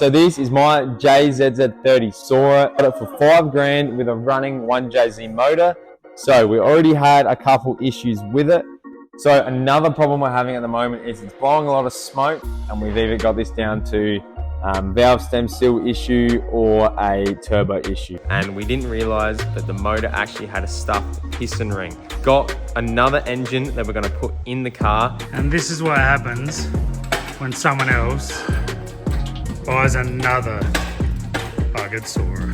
So this is my JZZ30 Soarer. Got it for $5,000 with a running 1JZ motor. So we already had a couple issues with it. So another problem we're having at the moment is it's blowing a lot of smoke, and we've either got this down to valve stem seal issue or a turbo issue. And we didn't realize that the motor actually had a stuffed piston ring. Got another engine that we're gonna put in the car. And this is what happens when someone else buys another bugged Soarer.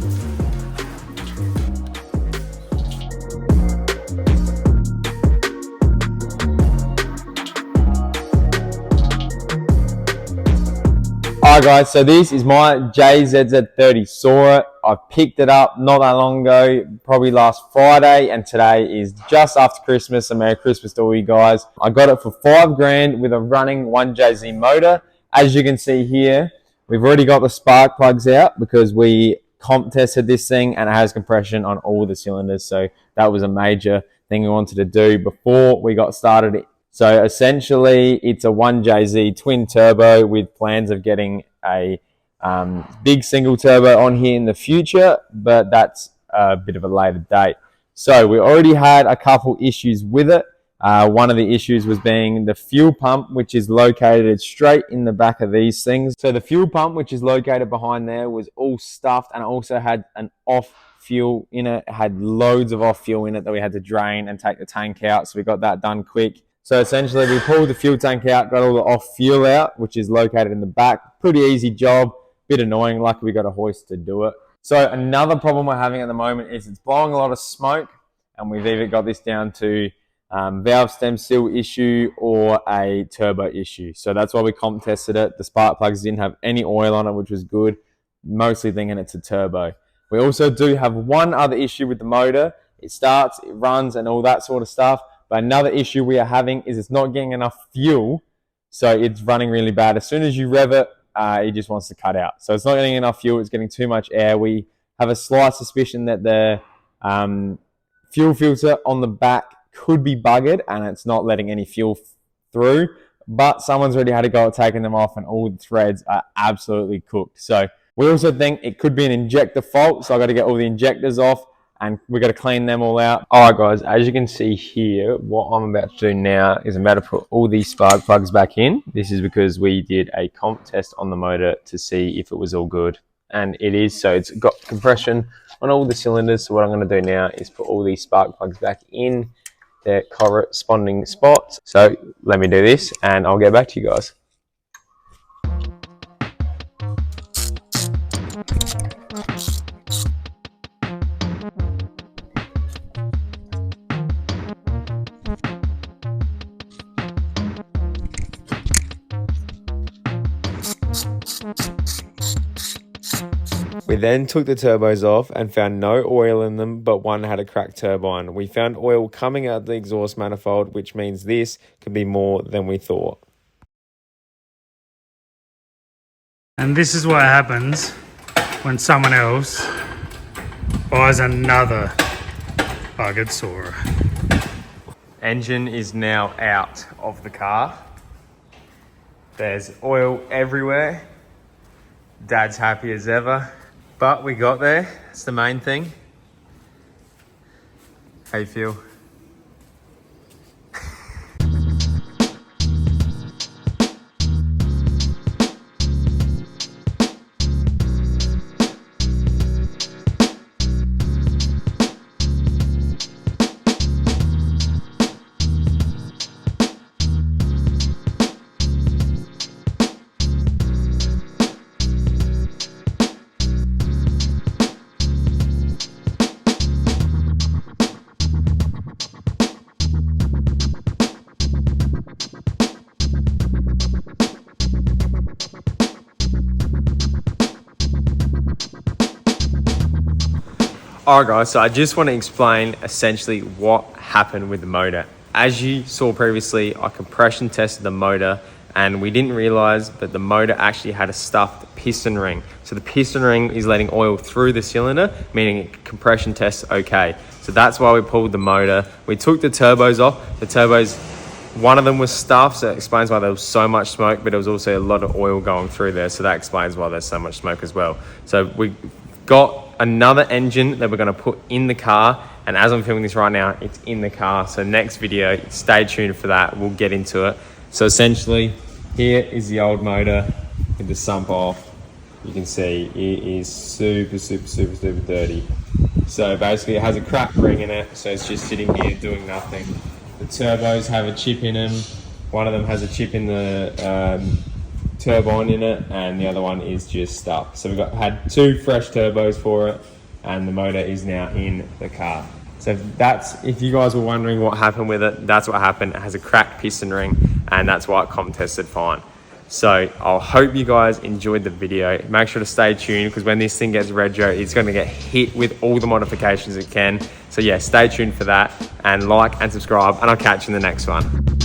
Alright guys, so this is my JZZ30 Soarer. I picked it up not that long ago, probably last Friday, and today is just after Christmas, so Merry Christmas to all you guys. I got it for $5,000 with a running 1JZ motor. As you can see here, we've already got the spark plugs out because we comp tested this thing and it has compression on all the cylinders. So that was a major thing we wanted to do before we got started. So essentially it's a 1JZ twin turbo with plans of getting a big single turbo on here in the future, but that's a bit of a later date. So we already had a couple issues with it. One of the issues was being the fuel pump, which is located straight in the back of these things. So the fuel pump, which is located behind there, was all stuffed, and it also had an off fuel in it. It had loads of off fuel in it that we had to drain and take the tank out. So we got that done quick. So essentially we pulled the fuel tank out, got all the off fuel out, which is located in the back. Pretty easy job, bit annoying. Luckily we got a hoist to do it. So another problem we're having at the moment is it's blowing a lot of smoke, and we've either got this down to valve stem seal issue or a turbo issue. So that's why we comp tested it. The spark plugs didn't have any oil on it, which was good. Mostly thinking it's a turbo. We also do have one other issue with the motor. It starts, it runs, and all that sort of stuff. But another issue we are having is it's not getting enough fuel, so it's running really bad. As soon as you rev it, it just wants to cut out. So it's not getting enough fuel, it's getting too much air. We have a slight suspicion that the fuel filter on the back could be buggered and it's not letting any fuel through, but someone's already had a go at taking them off and all the threads are absolutely cooked. So we also think it could be an injector fault, so I got to get all the injectors off and we got to clean them all out. All right guys, as you can see here, what I'm about to do now is I'm about to put all these spark plugs back in. This is because we did a comp test on the motor to see if it was all good, and it is. So it's got compression on all the cylinders. So what I'm going to do now is put all these spark plugs back in their corresponding spots. So let me do this and I'll get back to you guys. We then took the turbos off and found no oil in them, but one had a cracked turbine. We found oil coming out the exhaust manifold, which means this could be more than we thought. And this is what happens when someone else buys another bugged Soarer. Engine is now out of the car. There's oil everywhere. Dad's happy as ever. But we got there, that's the main thing. How you feel? Alright guys, so I just want to explain essentially what happened with the motor. As you saw previously, I compression tested the motor and we didn't realize that the motor actually had a stuffed piston ring. So the piston ring is letting oil through the cylinder, meaning it compression tests okay. So that's why we pulled the motor. We took the turbos off. The turbos One of them was stuffed, so it explains why there was so much smoke, but there was also a lot of oil going through there, so that explains why there's so much smoke as well. So we got another engine that we're going to put in the car, and as I'm filming this right now, it's in the car. So next video, stay tuned for that. We'll get into it. So essentially, here is the old motor with the sump off. You can see it is super dirty. So basically it has a cracked ring in it, so it's just sitting here doing nothing. The turbos have a chip in them. One of them has a chip in the turbine in it, and the other one is just stuck. So we've had 2 fresh turbos for it, and the motor is now in the car. So that's, if you guys were wondering what happened with it, that's what happened. It has a cracked piston ring, and that's why it comp tested fine. So I hope you guys enjoyed the video. Make sure to stay tuned, because when this thing gets retro, it's going to get hit with all the modifications it can. So yeah, stay tuned for that, and like and subscribe, and I'll catch you in the next one.